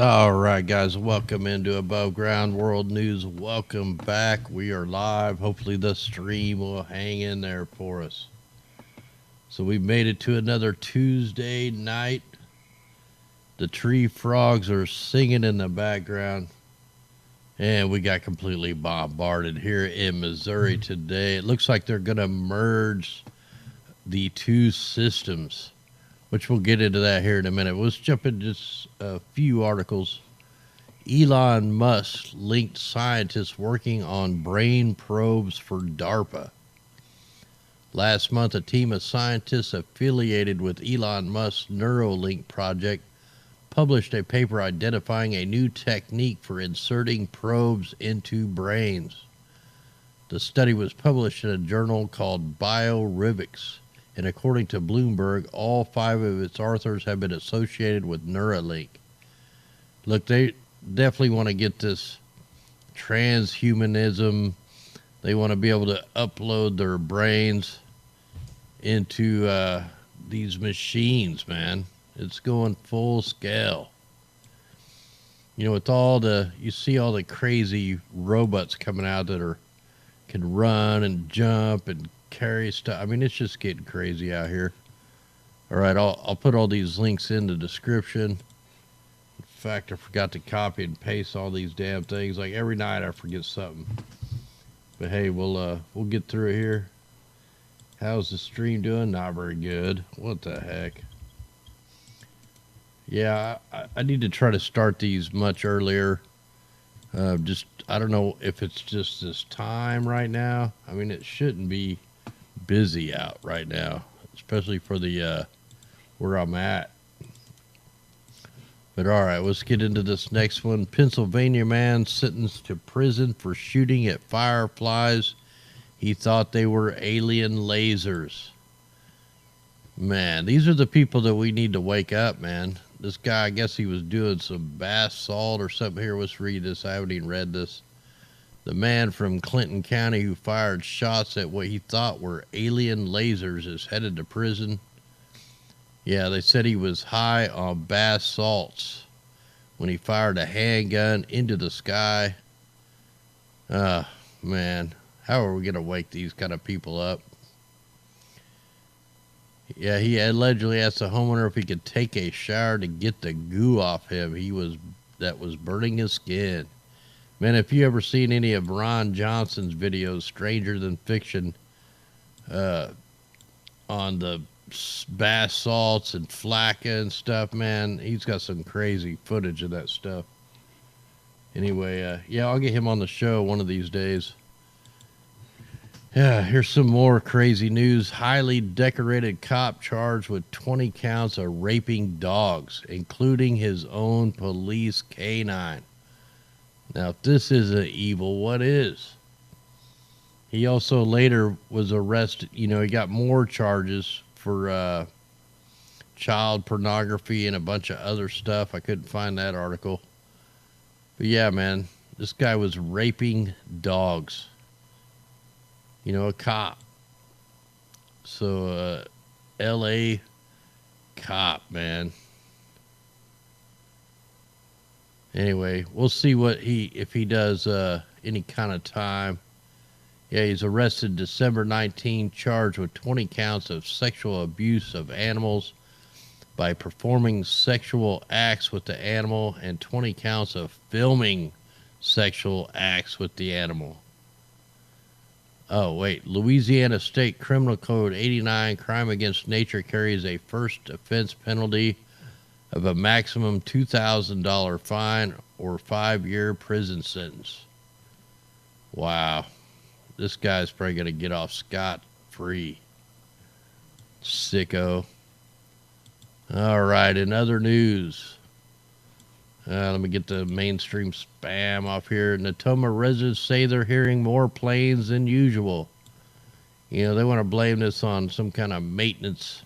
All right, guys, welcome into Above Ground World News. Welcome back. We are live. Hopefully, the stream will hang in there for us. So, we made it to another Tuesday night. The tree frogs are singing in the background, and we got completely bombarded here in Missouri today. It looks like they're going to merge the two systems, which we'll get into that here in a minute. Let's jump into just a few articles. Elon Musk linked scientists working on brain probes for DARPA. Last month, a team of scientists affiliated with Elon Musk's Neuralink project published a paper identifying a new technique for inserting probes into brains. The study was published in a journal called BioRivics, and according to Bloomberg, all 5 of its authors have been associated with Neuralink. Look, they definitely want to get this transhumanism. They want to be able to upload their brains into these machines, man. It's going full scale. You know, with you see all the crazy robots coming out that can run and jump and carry stuff. I mean, it's just getting crazy out here. All right, I'll put all these links in the description. In fact, I forgot to copy and paste all these damn things. Like every night, I forget something. But hey, we'll get through it here. How's the stream doing? Not very good. What the heck? Yeah, I need to try to start these much earlier. I don't know if it's just this time right now. I mean, it shouldn't be busy out right now, especially for the where I'm at. But all right, let's get into this next one. Pennsylvania man sentenced to prison for shooting at fireflies. He thought they were alien lasers. Man, these are the people that we need to wake up, man. This guy, I guess he was doing some bath salt or something. Here, let's read this. I haven't even read this. The man from Clinton County who fired shots at what he thought were alien lasers is headed to prison. Yeah, they said he was high on bath salts when he fired a handgun into the sky. Man, how are we going to wake these kind of people up? Yeah, he allegedly asked the homeowner if he could take a shower to get the goo off him. That was burning his skin. Man, if you ever seen any of Ron Johnson's videos, Stranger Than Fiction, on the bath salts and flakka and stuff, man, he's got some crazy footage of that stuff. Anyway, yeah, I'll get him on the show one of these days. Yeah, here's some more crazy news. Highly decorated cop charged with 20 counts of raping dogs, including his own police canine. Now, if this isn't evil, what is? He also later was arrested. You know, he got more charges for child pornography and a bunch of other stuff. I couldn't find that article. But yeah, man, this guy was raping dogs. You know, a cop. So, L.A. cop, man. Anyway, we'll see if he does any kind of time. Yeah, he's arrested December 19, charged with 20 counts of sexual abuse of animals by performing sexual acts with the animal and 20 counts of filming sexual acts with the animal. Oh, wait. Louisiana State Criminal Code 89, crime against nature, carries a first offense penalty of a maximum $2,000 fine or 5-year prison sentence. Wow. This guy's probably going to get off scot-free. Sicko. All right, in other news. Let me get the mainstream spam off here. Natoma residents say they're hearing more planes than usual. You know, they want to blame this on some kind of maintenance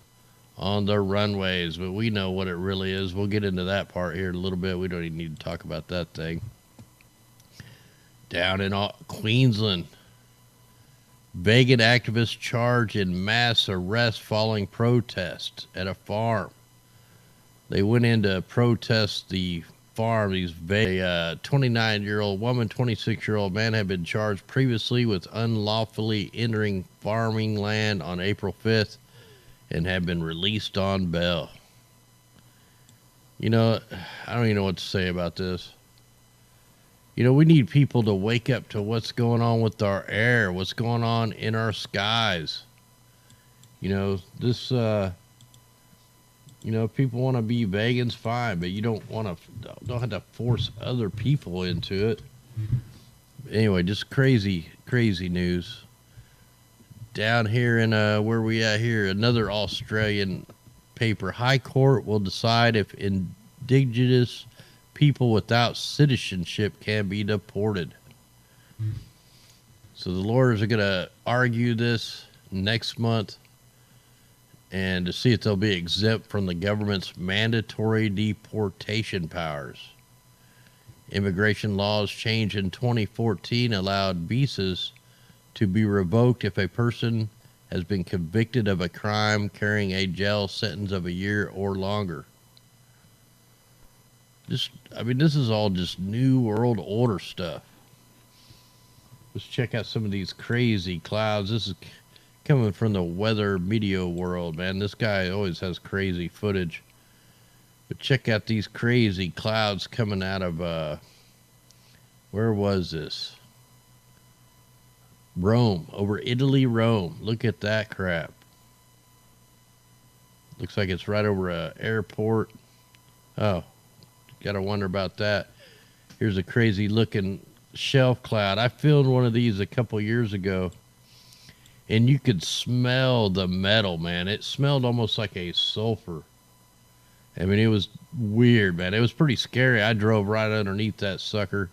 on their runways, but we know what it really is. We'll get into that part here in a little bit. We don't even need to talk about that thing. Down in Queensland, vegan activists charged in mass arrest following protest at a farm. They went in to protest the farm. These a 29-year-old woman, 26-year-old man had been charged previously with unlawfully entering farming land on April 5th and had been released on bail. You know, I don't even know what to say about this. You know, we need people to wake up to what's going on with our air, what's going on in our skies. You know, this, you know, if people want to be vegans, fine, but you don't have to force other people into it. Anyway, just crazy news. Down here in, where we at here, another Australian paper. High Court will decide if indigenous people without citizenship can be deported. So the lawyers are going to argue this next month and to see if they'll be exempt from the government's mandatory deportation powers. Immigration laws changed in 2014 allowed visas to be revoked if a person has been convicted of a crime carrying a jail sentence of a year or longer. I mean, this is all just new world order stuff. Let's check out some of these crazy clouds. This is coming from the weather media world, man. This guy always has crazy footage. But check out these crazy clouds coming out of, where was this? Rome, over Italy, Rome. Look at that crap. Looks like it's right over an airport. Oh. Gotta wonder about that. Here's a crazy looking shelf cloud. I filmed one of these a couple years ago, and you could smell the metal, man. It smelled almost like a sulfur. I mean, it was weird, man. It was pretty scary. I drove right underneath that sucker.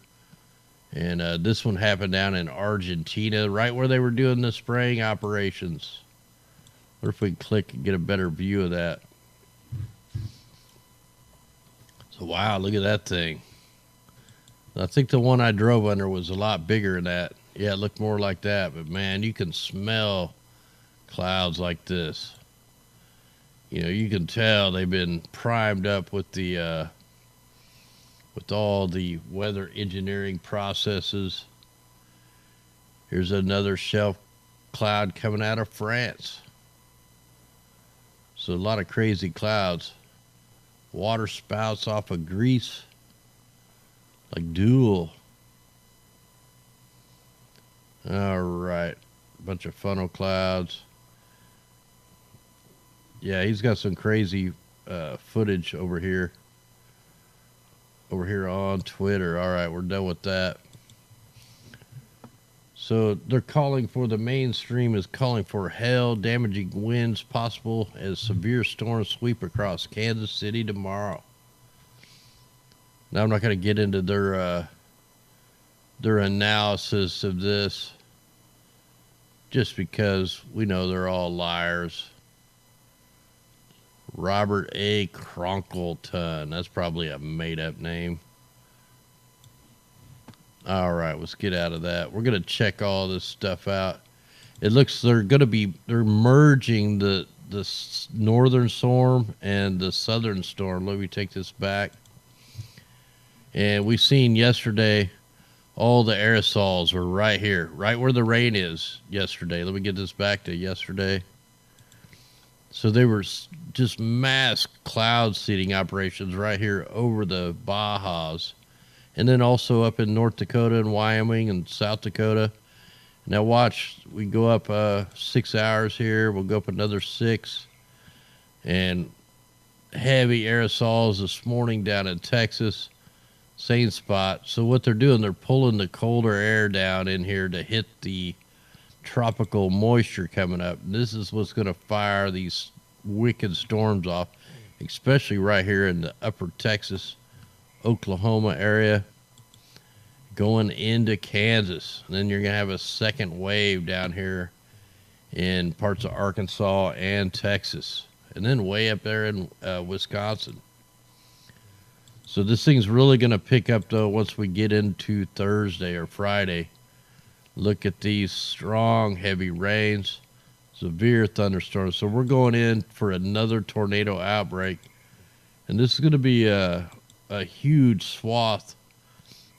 And this one happened down in Argentina, right where they were doing the spraying operations. What if we click and get a better view of that? Wow, look at that thing. I think the one I drove under was a lot bigger than that. Yeah, it looked more like that. But, man, you can smell clouds like this. You know, you can tell they've been primed up with the with all the weather engineering processes. Here's another shelf cloud coming out of France. So a lot of crazy clouds. Water spouts off of Greece, like Duel. All right, bunch of funnel clouds. Yeah, he's got some crazy footage over here on Twitter. All right, we're done with that. So they're calling for, the mainstream is calling for hail, damaging winds possible as severe storms sweep across Kansas City tomorrow. Now, I'm not going to get into their analysis of this, just because we know they're all liars. Robert A. Cronkleton. That's probably a made-up name. All right, let's get out of that. We're going to check all this stuff out. It looks they're merging the northern storm and the southern storm. Let me take this back. And we seen yesterday all the aerosols were right here, right where the rain is yesterday. Let me get this back to yesterday. So they were just mass cloud seeding operations right here over the Bajas. And then also up in North Dakota and Wyoming and South Dakota. Now watch, we go up 6 hours here. We'll go up another 6. And heavy aerosols this morning down in Texas. Same spot. So what they're doing, they're pulling the colder air down in here to hit the tropical moisture coming up. And this is what's going to fire these wicked storms off, especially right here in the upper Texas, Oklahoma area, going into Kansas. And then you're going to have a second wave down here in parts of Arkansas and Texas, and then way up there in Wisconsin. So this thing's really going to pick up, though, once we get into Thursday or Friday. Look at these strong, heavy rains, severe thunderstorms. So we're going in for another tornado outbreak. And this is going to be a huge swath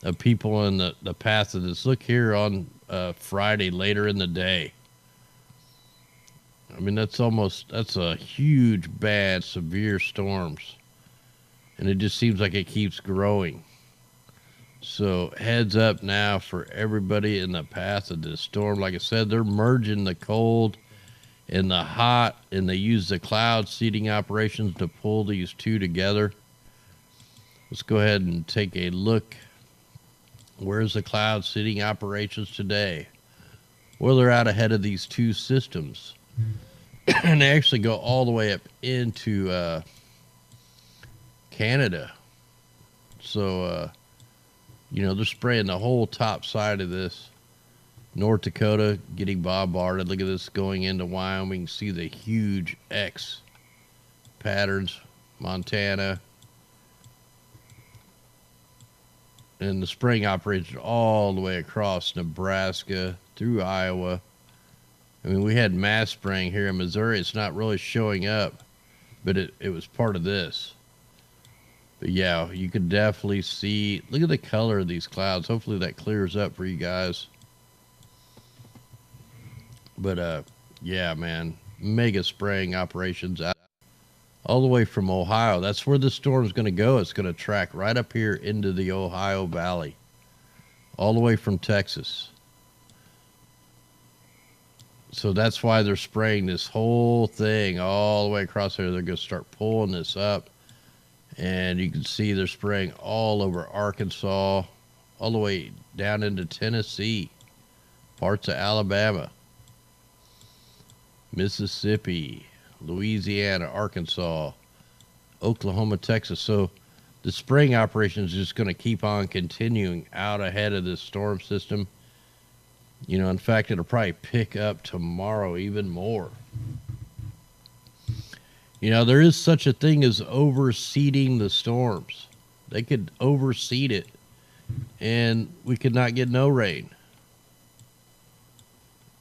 of people in the path of this. Look here on Friday later in the day. I mean, that's a huge, bad, severe storms. And it just seems like it keeps growing. So heads up now for everybody in the path of this storm. Like I said, they're merging the cold and the hot, and they use the cloud seeding operations to pull these two together. Let's go ahead and take a look. Where's the cloud seeding operations today? Well, they're out ahead of these two systems. And they actually go all the way up into Canada. So, they're spraying the whole top side of this. North Dakota getting bombarded. Look at this going into Wyoming. See the huge X patterns. Montana. And the spraying operations all the way across Nebraska through Iowa. I mean, we had mass spraying here in Missouri. It's not really showing up, but it was part of this. But yeah, you could definitely see, look at the color of these clouds. Hopefully that clears up for you guys. But yeah, man, mega spraying operations out all the way from Ohio. That's where the storm's going to go. It's going to track right up here into the Ohio Valley, all the way from Texas. So that's why they're spraying this whole thing all the way across there. They're going to start pulling this up. And you can see they're spraying all over Arkansas, all the way down into Tennessee, parts of Alabama, Mississippi, Louisiana, Arkansas, Oklahoma, Texas. So the spraying operation is just going to keep on continuing out ahead of this storm system. In fact, it'll probably pick up tomorrow even more. There is such a thing as overseeding the storms. They could overseed it, and we could not get no rain.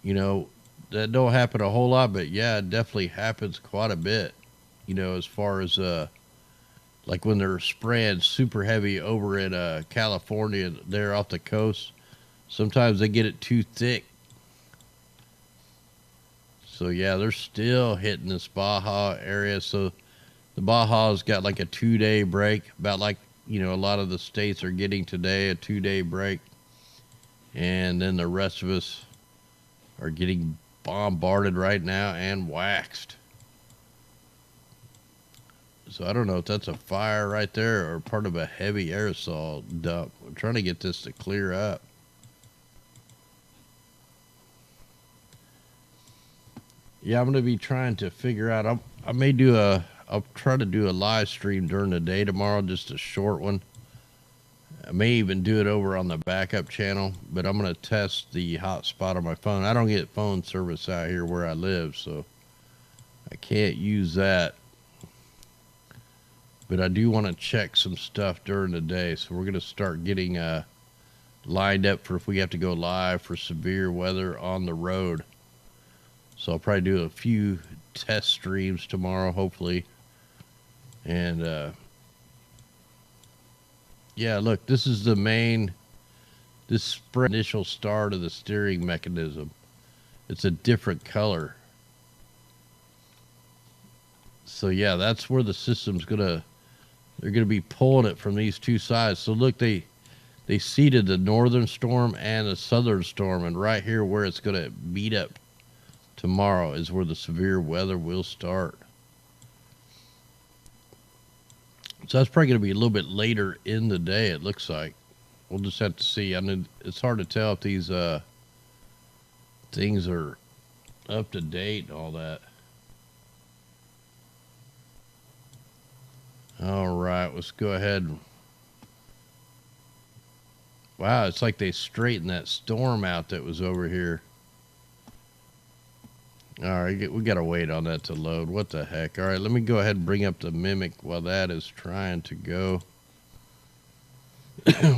That don't happen a whole lot, but yeah, it definitely happens quite a bit. As far as like when they're spraying super heavy over in California, there off the coast. Sometimes they get it too thick. So yeah, they're still hitting this Baja area. So the Baja's got like a 2-day break, about like, a lot of the states are getting today, a 2-day break. And then the rest of us are getting bombarded right now and waxed. So I don't know if that's a fire right there or part of a heavy aerosol dump. I'm trying to get this to clear up. Yeah, I'm going to be trying to figure out. I'll try to do a live stream during the day tomorrow, just a short one. I may even do it over on the backup channel, but I'm going to test the hotspot on my phone. I don't get phone service out here where I live, so I can't use that. But I do want to check some stuff during the day, so we're going to start getting lined up for if we have to go live for severe weather on the road. So I'll probably do a few test streams tomorrow, hopefully. And yeah, look, this is this initial start of the steering mechanism. It's a different color. So yeah, that's where the system's they're gonna be pulling it from these two sides. So look, they seeded the northern storm and the southern storm, and right here where it's gonna beat up tomorrow is where the severe weather will start. So that's probably going to be a little bit later in the day, it looks like. We'll just have to see. I mean, it's hard to tell if these things are up to date and all that. All right, let's go ahead. Wow, it's like they straightened that storm out that was over here. All right, we got to wait on that to load. What the heck? All right, let me go ahead and bring up the Mimic while that is trying to go.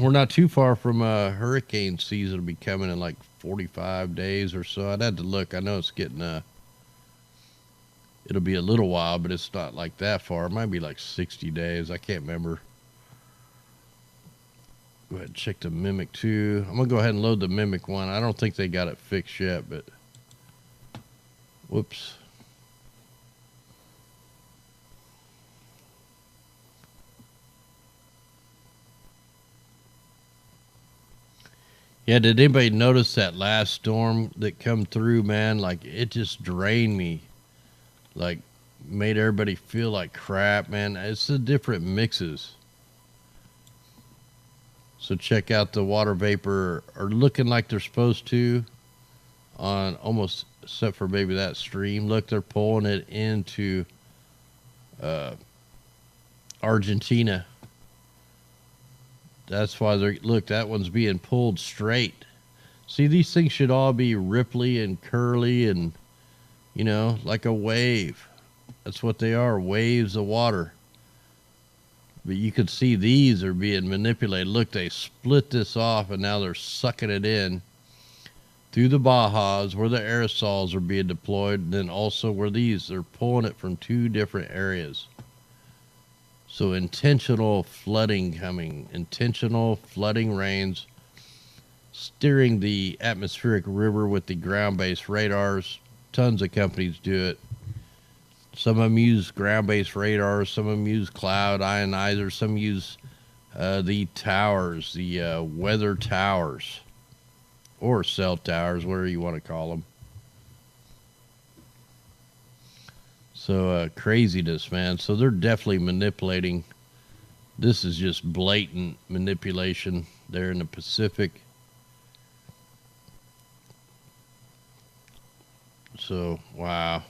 We're not too far from hurricane season to be coming in like 45 days or so. I'd have to look. I know it's getting it'll be a little while, but it's not like that far. It might be like 60 days. I can't remember. go ahead and check the Mimic too. I'm going to go ahead and load the Mimic one. I don't think they got it fixed yet, but whoops. Yeah, did anybody notice that last storm that come through, man? Like, it just drained me. Like, made everybody feel like crap, man. It's the different mixes. So check out the water vapor are looking like they're supposed to on almost, except for maybe that stream. Look, they're pulling it into Argentina. That's why they're, look, that one's being pulled straight. See, these things should all be ripply and curly and, you know, like a wave. That's what they are, waves of water. But you can see these are being manipulated. Look, they split this off and now they're sucking it in through the Bajas where the aerosols are being deployed. And then also where they're pulling it from two different areas. So intentional flooding coming, intentional flooding rains, steering the atmospheric river with the ground-based radars. Tons of companies do it. Some of them use ground-based radars, some of them use cloud ionizers, some use the towers, the weather towers, or cell towers, whatever you want to call them. So craziness, man. So they're definitely manipulating. This is just blatant manipulation there in the Pacific. So, wow.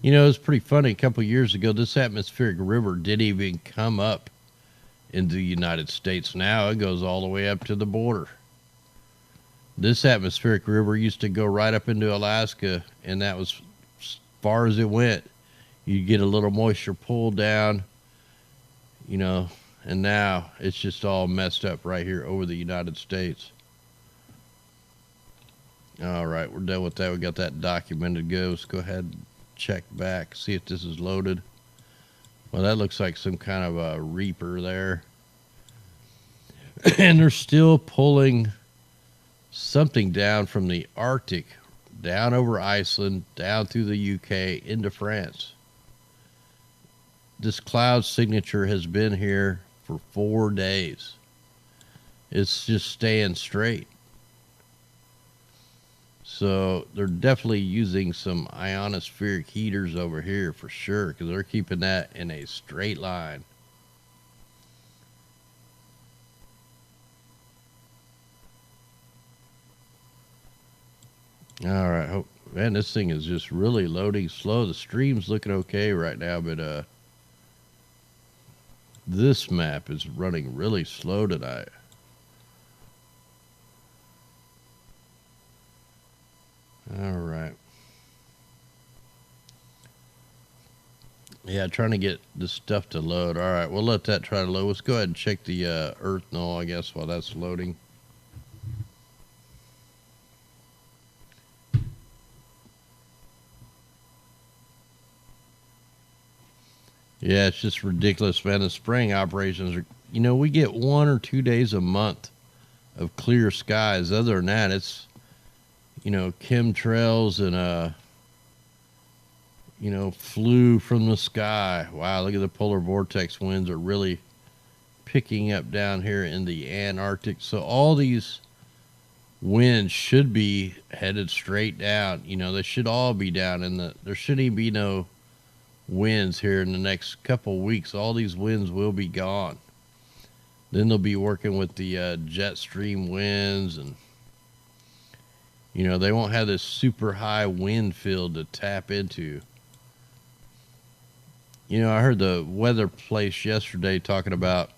You know, it's pretty funny. A couple of years ago, this atmospheric river didn't even come up into the United States. Now it goes all the way up to the border. This atmospheric river used to go right up into Alaska, and that was far as it went. You get a little moisture pulled down, you know, and now it's just all messed up right here over the United States. All right, we're done with that. We got that documented. Let's go ahead and check back, see if this is loaded. Well, that looks like some kind of a reaper there. And they're still pulling something down from the Arctic down over Iceland, down through the UK, into France. This cloud signature has been here for 4 days. It's just staying straight. So they're definitely using some ionospheric heaters over here for sure, because they're keeping that in a straight line. All right, man, this thing is just really loading slow. The stream's looking okay right now, but this map is running really slow tonight. All right. Yeah, trying to get this stuff to load. All right, we'll let that try to load. Let's go ahead and check the Earth null, I guess, while that's loading. Yeah, it's just ridiculous, man. The spraying operations are, you know, we get 1 or 2 days a month of clear skies. Other than that, it's, you know, chemtrails and, you know, flew from the sky. Wow, look at the polar vortex winds are really picking up down here in the Antarctic. So all these winds should be headed straight down. You know, they should all be down in the, there shouldn't even be no winds here in the next couple weeks. All these winds will be gone. Then they'll be working with the jet stream winds, and you know, they won't have this super high wind field to tap into. You know, I heard the weather place yesterday talking about,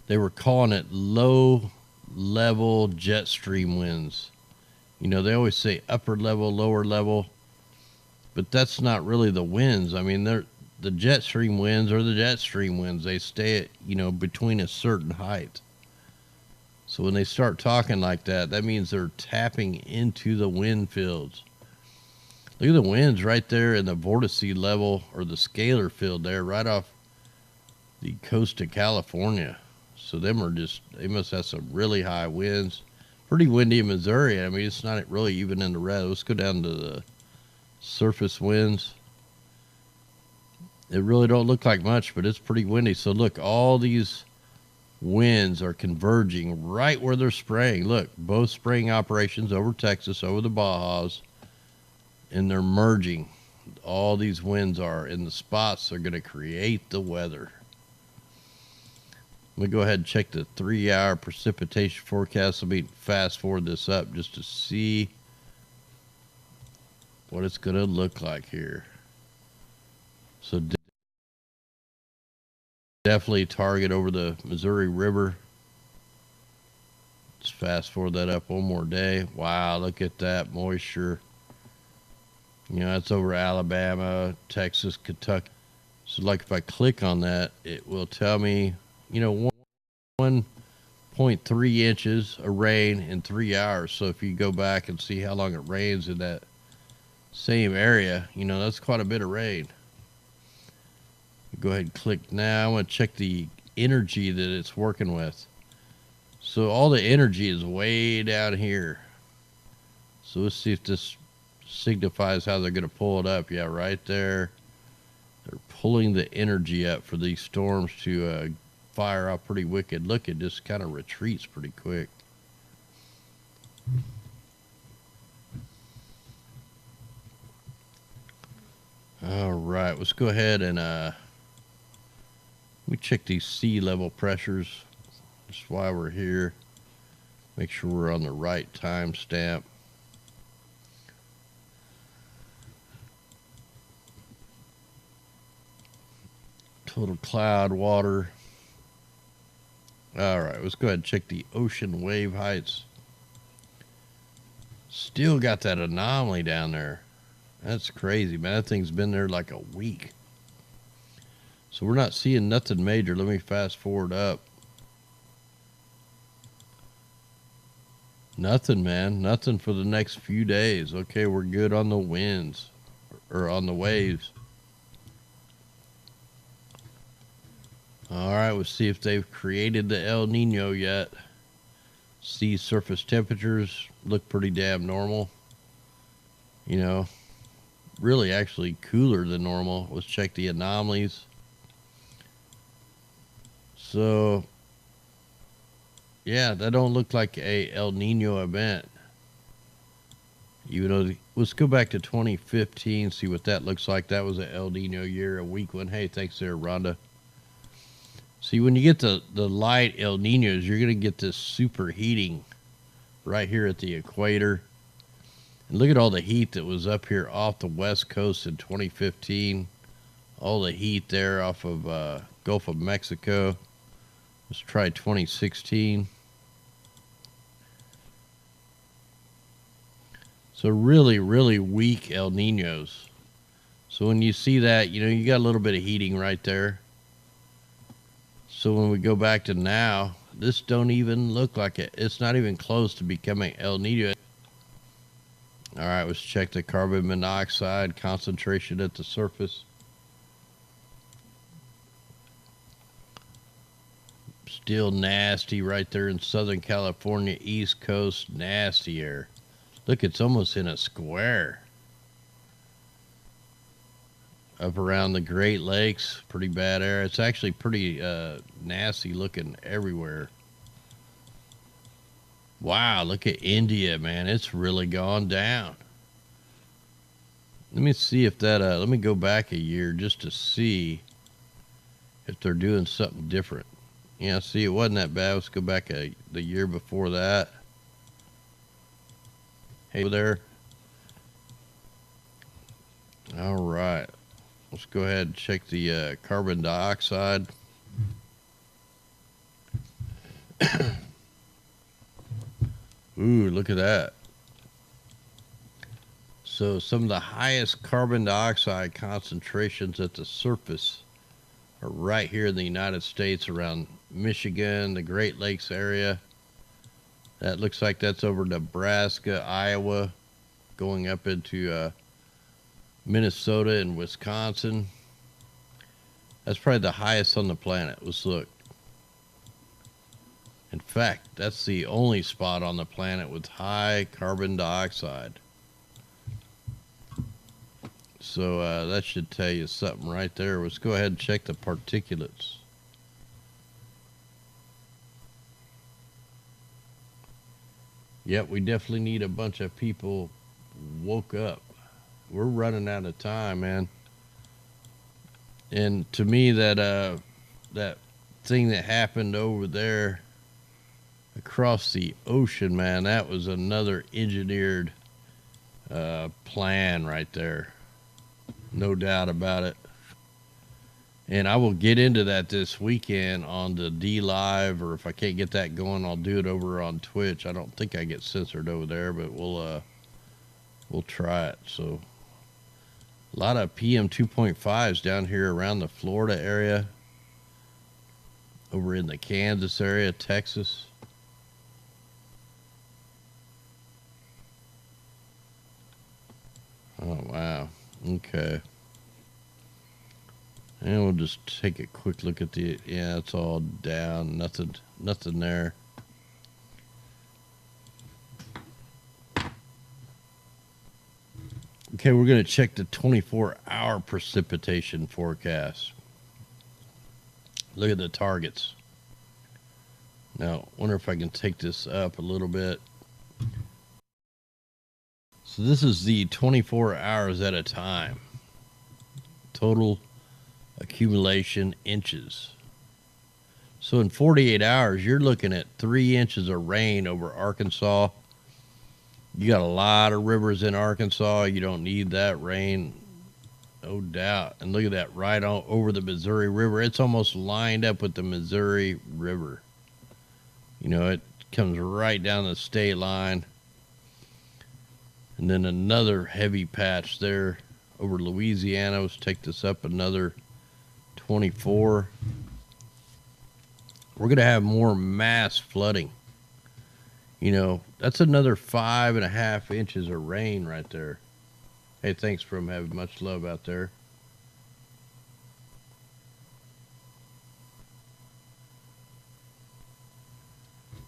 they were calling it low level jet stream winds. You know, they always say upper level, lower level, but that's not really the winds. I mean, they're the jet stream winds are the jet stream winds. They stay at, you know, between a certain height. So when they start talking like that, that means they're tapping into the wind fields. Look at the winds right there in the vortice level, or the scalar field there, right off the coast of California. So them are just, they must have some really high winds. Pretty windy in Missouri. I mean, it's not really even in the red. Let's go down to the surface winds. It really don't look like much, but it's pretty windy. So look, all these winds are converging right where they're spraying. Look, both spraying operations over Texas, over the Bajas, and they're merging. All these winds are in the spots that are going to create the weather. Let me go ahead and check the 3-hour precipitation forecast. Let me fast forward this up just to see what it's going to look like here. So definitely target over the Missouri River. Let's fast forward that up one more day. Wow, look at that moisture. You know, that's over Alabama, Texas, Kentucky. So like if I click on that, it will tell me, you know, 1.3 inches of rain in 3 hours. So if you go back and see how long it rains in that same area, you know, that's quite a bit of rain. Go ahead and click now. I want to check the energy that it's working with. So all the energy is way down here. So let's see if this signifies how they're going to pull it up. Yeah, right there. They're pulling the energy up for these storms to fire out pretty wicked. Look, it just kind of retreats pretty quick. All right, let's go ahead and let me check these sea level pressures. That's why we're here. Make sure we're on the right time stamp. Total cloud water. All right, let's go ahead and check the ocean wave heights. Still got that anomaly down there. That's crazy, man. That thing's been there like a week. So we're not seeing nothing major. Let me fast forward up. Nothing, man. Nothing for the next few days. Okay, we're good on the winds or on the waves. All right, we'll see if they've created the El Nino yet. Sea surface temperatures look pretty damn normal. You know, really actually cooler than normal. Let's check the anomalies. So, yeah, that don't look like a El Nino event. You know, let's go back to 2015, see what that looks like. That was an El Nino year, a weak one. Hey, thanks there, Rhonda. See, when you get the light El Ninos, you're going to get this superheating right here at the equator. And look at all the heat that was up here off the west coast in 2015. All the heat there off of Gulf of Mexico. Let's try 2016. So really, really weak El Ninos. So when you see that, you know, you got a little bit of heating right there. So when we go back to now, this don't even look like it. It's not even close to becoming El Nino. All right, let's check the carbon monoxide concentration at the surface. Still nasty right there in Southern California, East Coast, nasty air. Look, it's almost in a square. Up around the Great Lakes, pretty bad air. It's actually pretty nasty looking everywhere. Wow, look at India, man. It's really gone down. Let me see if that, let me go back a year just to see if they're doing something different. Yeah, see, it wasn't that bad. Let's go back the year before that. Hey there. All right. Let's go ahead and check the carbon dioxide. Ooh, look at that. So some of the highest carbon dioxide concentrations at the surface are right here in the United States, around Michigan, the Great Lakes area. That looks like that's over Nebraska, Iowa, going up into Minnesota and Wisconsin. That's probably the highest on the planet. Let's look. In fact, that's the only spot on the planet with high carbon dioxide. So that should tell you something right there. Let's go ahead and check the particulates. Yep, we definitely need a bunch of people woke up. We're running out of time, man. And to me, that thing that happened over there across the ocean, man, that was another engineered plan right there. No doubt about it. And I will get into that this weekend on the DLIVE, or if I can't get that going, I'll do it over on Twitch. I don't think I get censored over there, but we'll try it. So a lot of PM 2.5s down here around the Florida area, over in the Kansas area, Texas. Oh, wow. Okay. And we'll just take a quick look at the, yeah, it's all down. Nothing there. Okay, we're going to check the 24-hour precipitation forecast. Look at the targets. Now, wonder if I can take this up a little bit. So this is the 24 hours at a time. Total accumulation inches. So in 48 hours, you're looking at 3 inches of rain over Arkansas. You got a lot of rivers in Arkansas. You don't need that rain, no doubt. And look at that, right on over the Missouri River. It's almost lined up with the Missouri River. You know, it comes right down the state line. And then another heavy patch there over Louisiana. Let's take this up another 24. We're going to have more mass flooding. You know, that's another 5.5 inches of rain right there. Hey, thanks from having much love out there.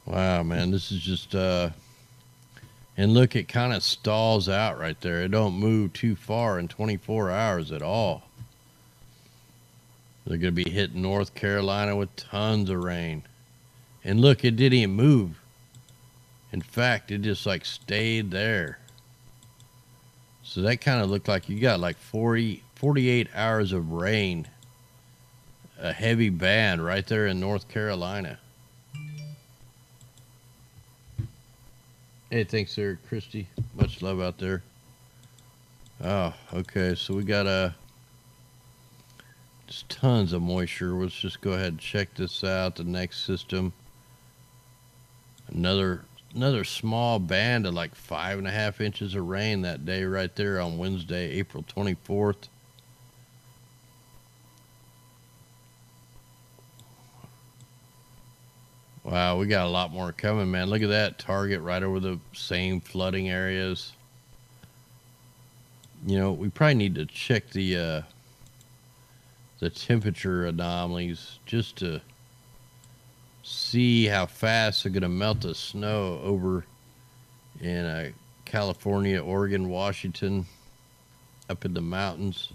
Wow, man, this is just, and look, it kind of stalls out right there. It don't move too far in 24 hours at all. They're going to be hitting North Carolina with tons of rain. And look, it didn't even move. In fact, it just like stayed there. So that kind of looked like you got like 48 hours of rain. A heavy band right there in North Carolina. Hey, thanks there, Christy. Much love out there. Oh, okay. So we got just tons of moisture. Let's just go ahead and check this out. The next system. Another small band of like 5.5 inches of rain that day right there on Wednesday, April 24th. Wow, we got a lot more coming, man. Look at that target right over the same flooding areas. You know, we probably need to check the temperature anomalies just to see how fast they're going to melt the snow over in California, Oregon, Washington, up in the mountains.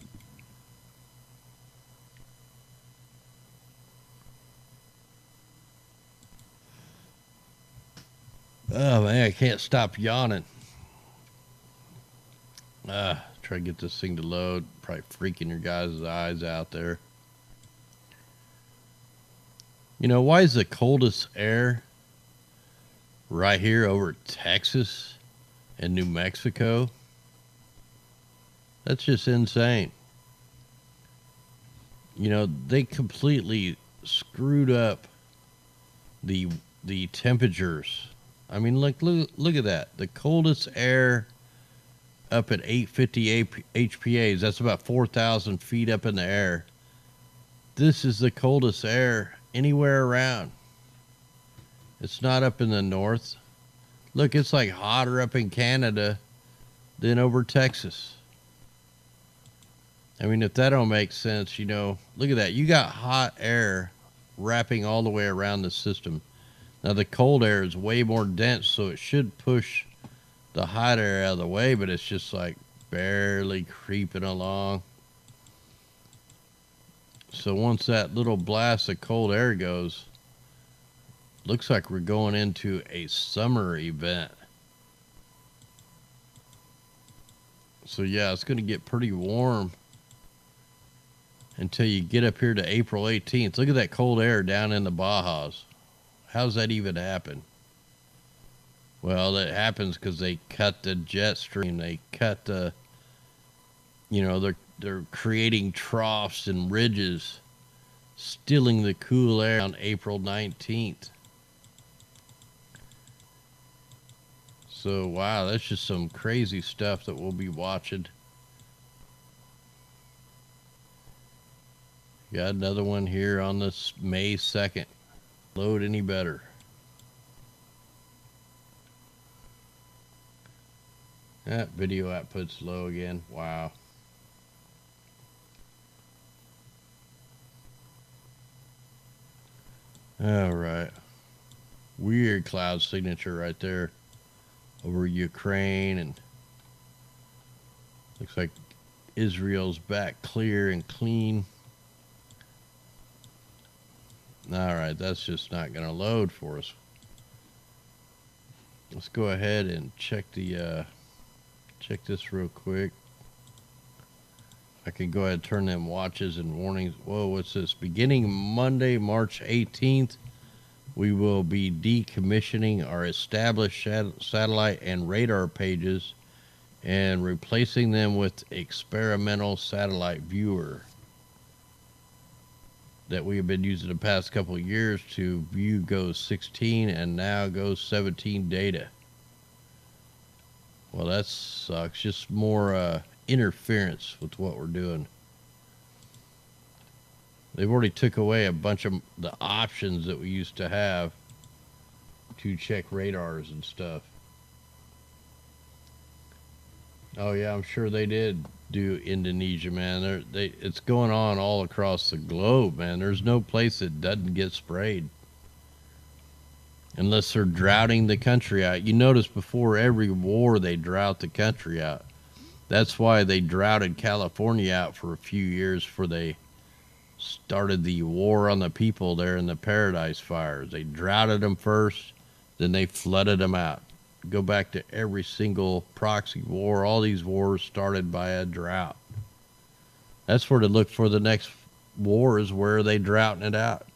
Oh, man, I can't stop yawning. Try to get this thing to load. Probably freaking your guys' eyes out there. You know, why is the coldest air right here over Texas and New Mexico? That's just insane. You know, they completely screwed up the temperatures. I mean, look at that. The coldest air up at 850 HPAs. That's about 4,000 feet up in the air. This is the coldest air anywhere around. It's not up in the north. Look, it's like hotter up in Canada than over Texas. I mean, if that don't make sense, you know, look at that. You got hot air wrapping all the way around the system. Now the cold air is way more dense, so it should push the hot air out of the way, but it's just like barely creeping along. So once that little blast of cold air goes, looks like we're going into a summer event. So yeah, it's going to get pretty warm until you get up here to April 18th. Look at that cold air down in the Bajas. How's that even happen? Well, that happens because they cut the jet stream. They cut the, they're creating troughs and ridges, stealing the cool air on April 19th. So, wow, that's just some crazy stuff that we'll be watching. Got another one here on this May 2nd. Load any better. That video output's low again. Wow. All right. Weird cloud signature right there over Ukraine, and looks like Israel's back clear and clean. All right, that's just not going to load for us. Let's go ahead and check the check this real quick. I can go ahead and turn them watches and warnings. Whoa, what's this? Beginning Monday, March 18th, we will be decommissioning our established satellite and radar pages and replacing them with experimental satellite viewer that we have been using the past couple of years to view GOES 16 and now GOES 17 data. Well, that sucks. Just more interference with what we're doing. They've already took away a bunch of the options that we used to have to check radars and stuff. Oh yeah, I'm sure they did do Indonesia, man. It's going on all across the globe, man. There's no place that doesn't get sprayed. Unless they're droughting the country out. You notice before every war they drought the country out. That's why they droughted California out for a few years before they started the war on the people there in the Paradise Fires. They droughted them first, then they flooded them out. Go back to every single proxy war. All these wars started by a drought. That's where to look for the next war, is where they droughting it out.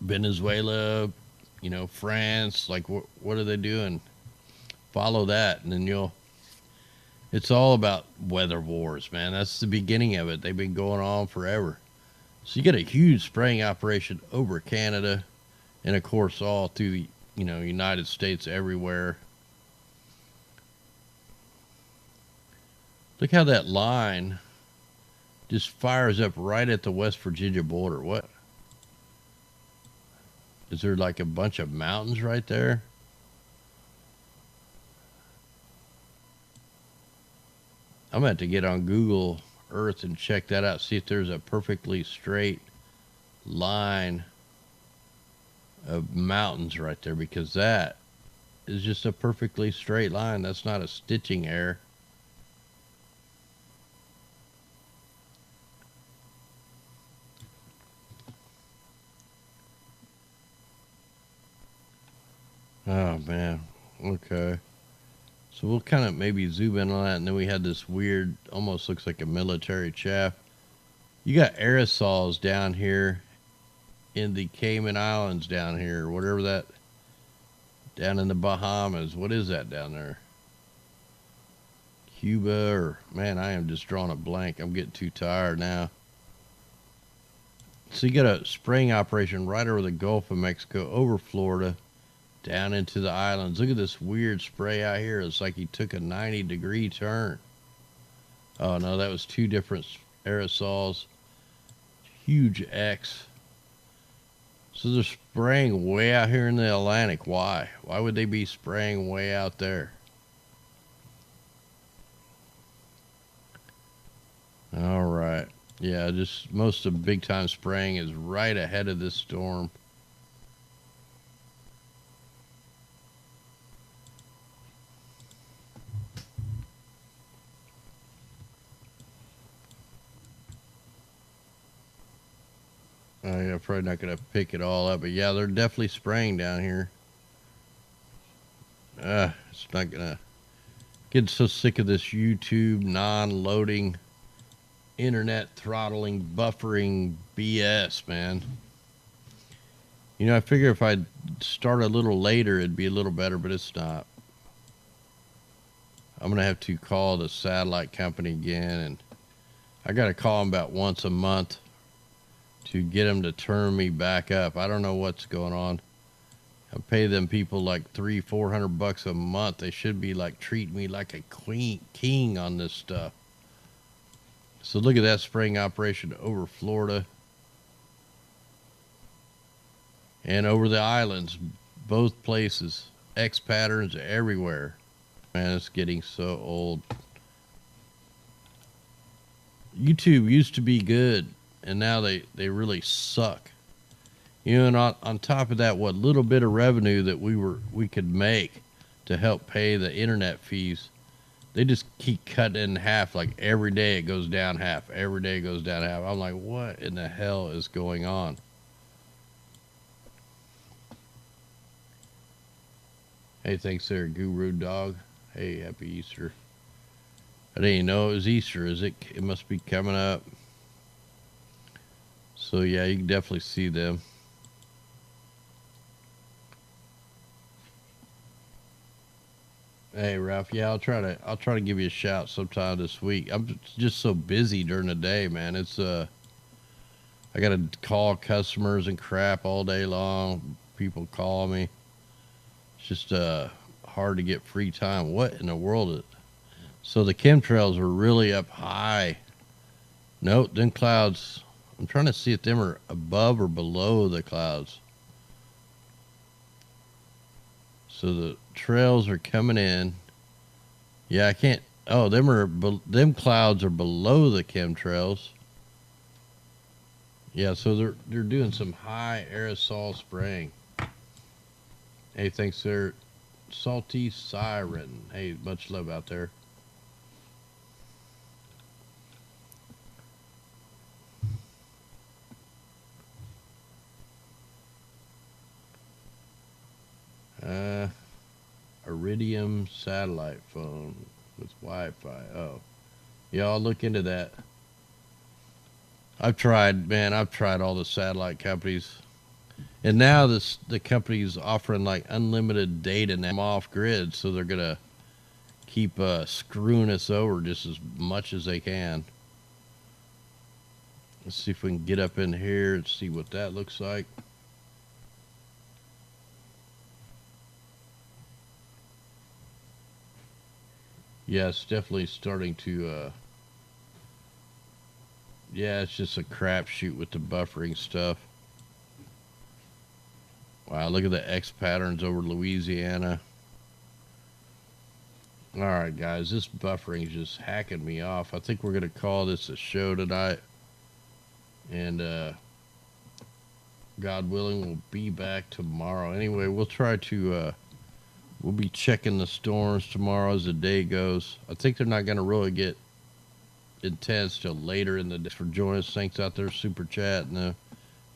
Venezuela, France, like what are they doing? Follow that, and then it's all about weather wars, man. That's the beginning of it. They've been going on forever. So you get a huge spraying operation over Canada, and of course all through the United States, everywhere. Look how that line just fires up right at the West Virginia border. What? Is there like a bunch of mountains right there? I'm going to have to get on Google Earth and check that out. See if there's a perfectly straight line of mountains right there, because that is just a perfectly straight line. That's not a stitching error. Oh man. Okay. So we'll kind of maybe zoom in on that, and then we had this weird, almost looks like a military chaff. You got aerosols down here in the Cayman Islands down here, or whatever that, down in the Bahamas. What is that down there? Cuba, or, man, I am just drawing a blank. I'm getting too tired now. So you got a spraying operation right over the Gulf of Mexico, over Florida, down into the islands. Look at this weird spray out here. It's like he took a 90-degree turn. Oh no, that was two different aerosols. Huge X. So they're spraying way out here in the Atlantic. Why? Why would they be spraying way out there? All right. Yeah, just most of big time spraying is right ahead of this storm. I'm probably not going to pick it all up, but yeah, they're definitely spraying down here. It's not going to. Getting so sick of this YouTube non-loading, internet throttling, buffering BS, man. You know, I figure if I'd start a little later, it'd be a little better, but it's not. I'm going to have to call the satellite company again, and I got to call them about once a month to get them to turn me back up. I don't know what's going on. I pay them people like $300-400 a month. They should be like treating me like a king on this stuff. So look at that spraying operation over Florida and over the islands, both places. X patterns everywhere. Man, it's getting so old. YouTube used to be good, and now they really suck. You know, and on top of that, what little bit of revenue that we could make to help pay the internet fees, they just keep cutting it in half. Like every day it goes down half. Every day it goes down half. I'm like, what in the hell is going on? Hey, thanks there, Guru Dog. Hey, happy Easter. I didn't even know it was Easter. It must be coming up. So yeah, you can definitely see them. Hey Ralph, yeah, I'll try to give you a shout sometime this week. I'm just so busy during the day, man. It's I gotta call customers and crap all day long. People call me. It's just hard to get free time. What in the world is? So the chemtrails are really up high. Nope, them clouds. I'm trying to see if them are above or below the clouds. So the trails are coming in. Yeah, I can't. Oh, them clouds are below the chemtrails. Yeah, so they're doing some high aerosol spraying. Hey, thanks there, Salty Siren. Hey, much love out there. Iridium satellite phone with Wi-Fi. Oh, yeah, I'll look into that. I've tried all the satellite companies, and now the company's offering like unlimited data now. I'm off grid, so they're gonna keep screwing us over just as much as they can. Let's see if we can get up in here and see what that looks like. Yeah, it's definitely starting to, yeah, it's just a crapshoot with the buffering stuff. Wow, look at the X patterns over Louisiana. All right, guys, this buffering is just hacking me off. I think we're going to call this a show tonight. And, God willing, we'll be back tomorrow. Anyway, we'll try to, we'll be checking the storms tomorrow as the day goes. I think they're not going to really get intense till later in the day. For joining us, thanks out there, Super Chat and the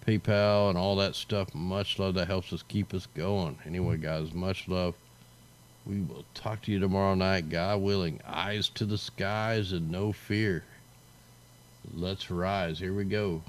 PayPal and all that stuff. Much love. That helps us keep us going. Anyway, guys, much love. We will talk to you tomorrow night, God willing. Eyes to the skies and no fear. Let's rise. Here we go.